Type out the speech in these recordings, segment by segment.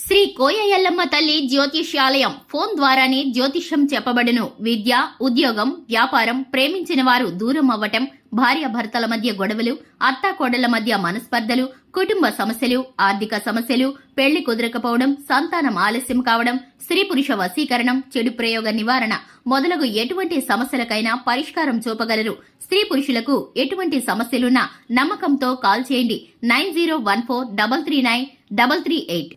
శ్రీ కోయ ఎల్లమ్మ తల్లి జ్యోతిష్యాలయం ఫోన్ ద్వారానే జ్యోతిష్యం చెప్పబడును. విద్య, ఉద్యోగం, వ్యాపారం, ప్రేమించిన వారు దూరం అవ్వటం, భార్యాభర్తల మధ్య గొడవలు, అత్తాకోడళ్ల మధ్య మనస్పర్ధలు, కుటుంబ సమస్యలు, ఆర్థిక సమస్యలు, పెళ్లి కుదరకపోవడం, సంతానం ఆలస్యం కావడం, స్త్రీ పురుష వశీకరణం, చెడు ప్రయోగ నివారణ మొదలగు ఎటువంటి సమస్యలకైనా పరిష్కారం చూపగలరు. స్త్రీ పురుషులకు ఎటువంటి సమస్యలున్నా నమ్మకంతో కాల్ చేయండి. 9014339338.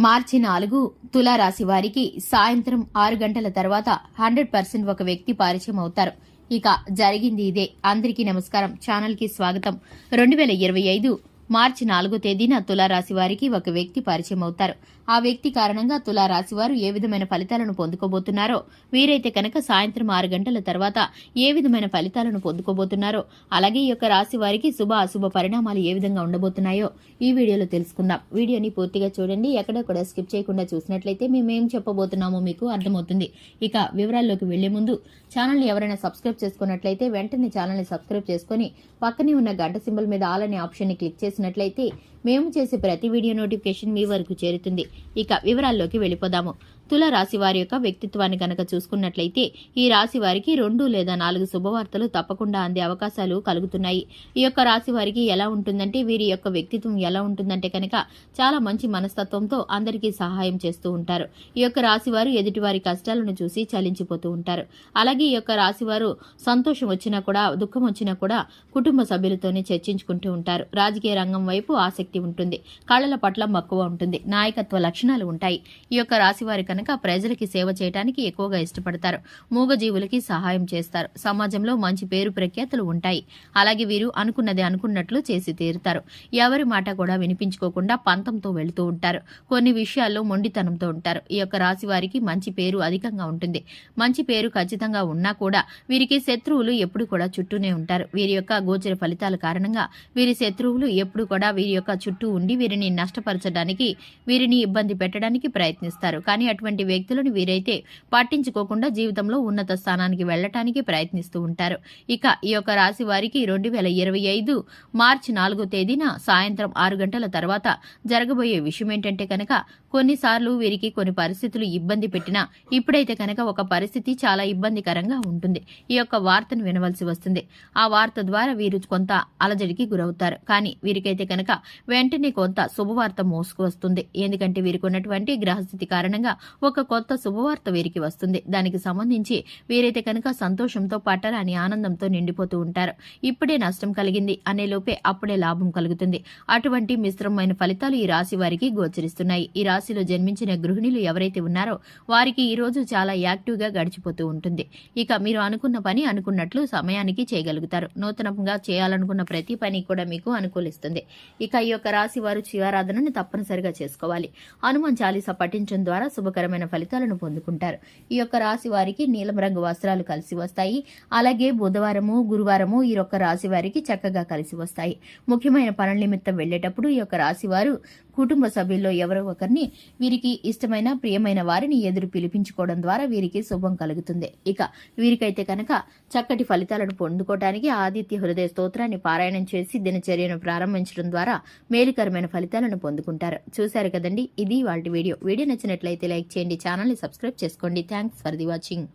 మార్చి 4 తులారాశి వారికి సాయంత్రం 6 గంటల తర్వాత 100% ఒక వ్యక్తి పరిచయం అవుతారు. ఇక జరిగింది ఇదే. అందరికీ నమస్కారం. ఛానల్ కి స్వాగతం. 2025 మార్చి 4వ తేదీన తులారాశి వారికి ఒక వ్యక్తి పరిచయం అవుతారు. ఆ వ్యక్తి కారణంగా తులారాశి వారు ఏ విధమైన ఫలితాలను పొందుకోబోతున్నారో, వీరైతే కనుక సాయంత్రం 6 గంటల తర్వాత ఏ విధమైన ఫలితాలను పొందుకోబోతున్నారో, అలాగే ఈ యొక్క రాశి వారికి శుభ అశుభ పరిణామాలు ఏ విధంగా ఉండబోతున్నాయో ఈ వీడియోలో తెలుసుకుందాం. వీడియోని పూర్తిగా చూడండి. ఎక్కడ కూడా స్కిప్ చేయకుండా చూసినట్లయితే మేమేం చెప్పబోతున్నామో మీకు అర్థమవుతుంది. ఇక వివరాల్లోకి వెళ్లే ముందు ఛానల్ని ఎవరైనా సబ్స్క్రైబ్ చేసుకున్నట్లయితే వెంటనే ఛానల్ని సబ్స్క్రైబ్ చేసుకుని పక్కనే ఉన్న గంట సింబల్ మీద ఆల్ అనే ఆప్షన్ని క్లిక్ చేసినట్లయితే మేము చేసే ప్రతి వీడియో నోటిఫికేషన్ మీ వరకు చేరుతుంది. ఇక వివరాల్లోకి వెళ్ళిపోదాము. తుల రాశి వారి యొక్క వ్యక్తిత్వాన్ని కనుక చూసుకున్నట్లయితే ఈ రాశి వారికి 2 లేదా 4 శుభవార్తలు తప్పకుండా అందే అవకాశాలు కలుగుతున్నాయి. ఈ యొక్క రాశి వారికి ఎలా ఉంటుందంటే, వీరి యొక్క వ్యక్తిత్వం ఎలా ఉంటుందంటే కనుక చాలా మంచి మనస్తత్వంతో అందరికీ సహాయం చేస్తూ ఉంటారు. ఈ యొక్క రాశి వారు ఎదుటివారి కష్టాలను చూసి చలించిపోతూ ఉంటారు. అలాగే ఈ యొక్క రాశి వారు సంతోషం వచ్చినా కూడా, దుఃఖం వచ్చినా కూడా కుటుంబ సభ్యులతోనే చర్చించుకుంటూ ఉంటారు. రాజకీయ రంగం వైపు ఆసక్తి ఉంటుంది. కళల పట్ల మక్కువ ఉంటుంది. నాయకత్వ లక్షణాలు ఉంటాయి. ఈ యొక్క రాశి వారి కనుక ప్రజలకి సేవ చేయడానికి ఎక్కువగా ఇష్టపడతారు. మూగజీవులకి సహాయం చేస్తారు. సమాజంలో మంచి పేరు ప్రఖ్యాతులు ఉంటాయి. అలాగే వీరు అనుకున్నది అనుకున్నట్లు చేసి తీరుతారు. ఎవరి మాట కూడా వినిపించుకోకుండా పంతంతో వెళుతూ ఉంటారు. కొన్ని విషయాల్లో మొండితనంతో ఉంటారు. ఈ యొక్క రాశి వారికి మంచి పేరు అధికంగా ఉంటుంది. మంచి పేరు ఖచ్చితంగా ఉన్నా కూడా వీరికి శత్రువులు ఎప్పుడు కూడా చుట్టూనే ఉంటారు. వీరి యొక్క గోచర ఫలితాల కారణంగా వీరి శత్రువులు ఎప్పుడు కూడా వీరి యొక్క చుట్టూ ఉండి వీరిని నష్టపరచడానికి, వీరిని ఇబ్బంది పెట్టడానికి ప్రయత్నిస్తారు. కానీ అటువంటి వ్యక్తులను వీరైతే పట్టించుకోకుండా జీవితంలో ఉన్నత స్థానానికి వెళ్లటానికి ప్రయత్నిస్తూ ఉంటారు. ఇక ఈ యొక్క రాశి వారికి 2025 మార్చి 4వ తేదీన సాయంత్రం 6 గంటల తర్వాత జరగబోయే విషయం ఏంటంటే కనుక, కొన్నిసార్లు వీరికి కొన్ని పరిస్థితులు ఇబ్బంది పెట్టినా ఇప్పుడైతే కనుక ఒక పరిస్థితి చాలా ఇబ్బందికరంగా ఉంటుంది. ఈ యొక్క వార్తను వినవలసి వస్తుంది. ఆ వార్త ద్వారా వీరు కొంత అలజడికి గురవుతారు. కానీ వీరికైతే కనుక వెంటనే కొంత శుభవార్త మోసుకు వస్తుంది. ఎందుకంటే వీరికి ఉన్నటువంటి గ్రహస్థితి కారణంగా ఒక కొత్త శుభవార్త వీరికి వస్తుంది. దానికి సంబంధించి వీరైతే కనుక సంతోషంతో పట్టరాని ఆనందంతో నిండిపోతూ ఉంటారు. ఇప్పుడే నష్టం కలిగింది అనే లోపే అప్పుడే లాభం కలుగుతుంది. అటువంటి మిశ్రమమైన ఫలితాలు ఈ రాశి వారికి గోచరిస్తున్నాయి. ఈ రాశిలో జన్మించిన గృహిణులు ఎవరైతే ఉన్నారో వారికి ఈ రోజు చాలా యాక్టివ్ గా గడిచిపోతూ ఉంటుంది. ఇక మీరు అనుకున్న పని అనుకున్నట్లు సమయానికి చేయగలుగుతారు. నూతనంగా చేయాలనుకున్న ప్రతి పని కూడా మీకు అనుకూలిస్తుంది. ఇక ఈ యొక్క రాశి వారు శివారాధనని తప్పనిసరిగా చేసుకోవాలి. హనుమాన్ చాలీసా పఠించడం ద్వారా శుభకరమైన ఫలితాలను పొందుకుంటారు. ఈ యొక్క రాశి వారికి నీలం రంగు వస్త్రాలు కలిసి వస్తాయి. అలాగే బుధవారము, గురువారము ఈ యొక్క రాశి వారికి చక్కగా కలిసి వస్తాయి. ముఖ్యమైన పనుల నిమిత్తం వెళ్లేటప్పుడు ఈ యొక్క రాశి వారు కుటుంబ సభ్యుల్లో ఎవరో ఒకరిని, వీరికి ఇష్టమైన ప్రియమైన వారిని ఎదురు పిలిపించుకోవడం ద్వారా వీరికి శుభం కలుగుతుంది. ఇక వీరికైతే కనుక చక్కటి ఫలితాలను పొందుకోవడానికి ఆదిత్య హృదయ స్తోత్రాన్ని పారాయణం చేసి దినచర్యను ప్రారంభించడం ద్వారా మేలుకరమైన ఫలితాలను పొందుకుంటారు. చూశారు కదండి, ఇది వాటి వీడియో. వీడియో నచ్చినట్లయితే లైక్ చేయండి, ఛానల్ని సబ్స్క్రైబ్ చేసుకోండి. Thanks for the watching.